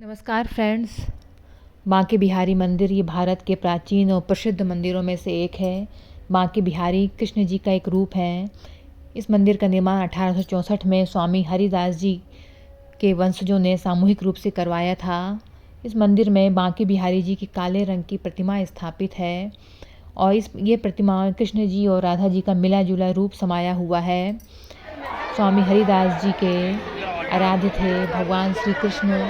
नमस्कार फ्रेंड्स। बांके बिहारी मंदिर ये भारत के प्राचीन और प्रसिद्ध मंदिरों में से एक है। बांके बिहारी कृष्ण जी का एक रूप है। इस मंदिर का निर्माण 1864 में स्वामी हरिदास जी के वंशजों ने सामूहिक रूप से करवाया था। इस मंदिर में बांके बिहारी जी की काले रंग की प्रतिमा स्थापित है और ये प्रतिमा कृष्ण जी और राधा जी का मिला जुला रूप समाया हुआ है। स्वामी हरिदास जी के आराध्य थे। भगवान श्री कृष्ण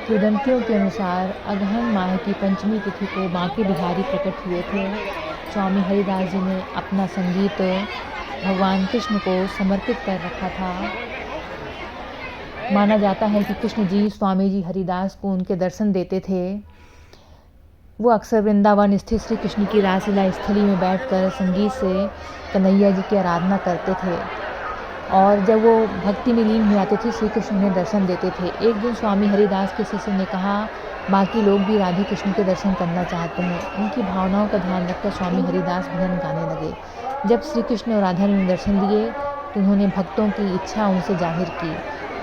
किंवदंतियों के अनुसार अगहन माह की पंचमी तिथि को बांके बिहारी प्रकट हुए थे। स्वामी हरिदास जी ने अपना संगीत भगवान कृष्ण को समर्पित कर रखा था। माना जाता है कि कृष्ण जी स्वामी जी हरिदास को उनके दर्शन देते थे। वो अक्सर वृंदावन स्थित श्री कृष्ण की रासलीला स्थली में बैठकर संगीत से कन्हैया जी की आराधना करते थे और जब वो भक्ति में लीन हो जाते थे श्री कृष्ण उन्हें दर्शन देते थे। एक दिन स्वामी हरिदास के शिष्य ने कहा, बाकी लोग भी राधे कृष्ण के दर्शन करना चाहते हैं। उनकी भावनाओं का ध्यान रखकर स्वामी हरिदास भजन गाने लगे। जब श्री कृष्ण और राधा ने उन्हें दर्शन दिए तो उन्होंने भक्तों की इच्छा उनसे जाहिर की,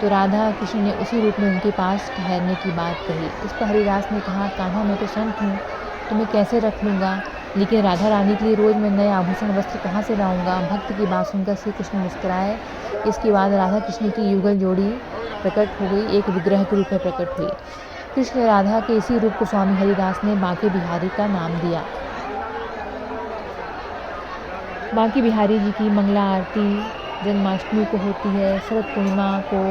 तो राधा कृष्ण ने उसी रूप में उनके पास ठहरने की बात कही। इस पर हरिदास ने कहा, कान्हा मैं तो संत हूँ, तो मैं कैसे रख लूँगा, लेकिन राधा रानी के लिए रोज़ मैं नए आभूषण वस्त्र कहाँ से लाऊंगा। भक्त की बात सुनकर श्री कृष्ण मुस्कुराए। इसके बाद राधा कृष्ण की युगल जोड़ी प्रकट हो गई, एक विग्रह के रूप में प्रकट हुई। कृष्ण राधा के इसी रूप को स्वामी हरिदास ने बांके बिहारी का नाम दिया। बांके बिहारी जी की मंगला आरती जन्माष्टमी को होती है। शरद पूर्णिमा को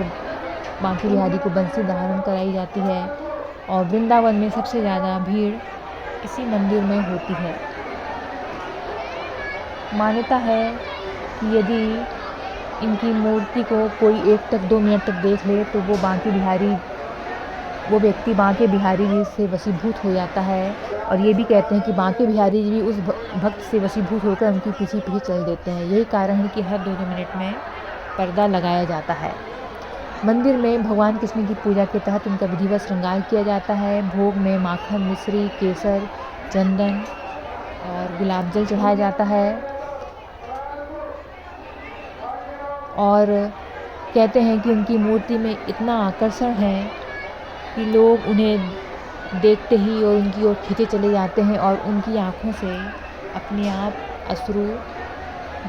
बांके बिहारी को बंसी धारण कराई जाती है और वृंदावन में सबसे ज़्यादा भीड़ इसी मंदिर में होती है। मान्यता है कि यदि इनकी मूर्ति को कोई 1 तक 2 मिनट तक देख ले तो वो व्यक्ति बांके बिहारी जी से वशीभूत हो जाता है। और ये भी कहते हैं कि बांके बिहारी जी भी उस भक्त से वशीभूत होकर उनकी पीछे पीछे चल देते हैं। यही कारण है कि हर 2-2 मिनट में पर्दा लगाया जाता है। मंदिर में भगवान कृष्ण की पूजा के तहत उनका विधिवत श्रृंगार किया जाता है। भोग में माखन, मिश्री, केसर, चंदन और गुलाब जल चढ़ाया जाता है और कहते हैं कि उनकी मूर्ति में इतना आकर्षण है कि लोग उन्हें देखते ही और उनकी ओर खींचे चले जाते हैं और उनकी आँखों से अपने आप अश्रु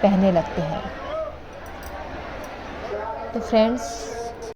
बहने लगते हैं। तो फ्रेंड्स,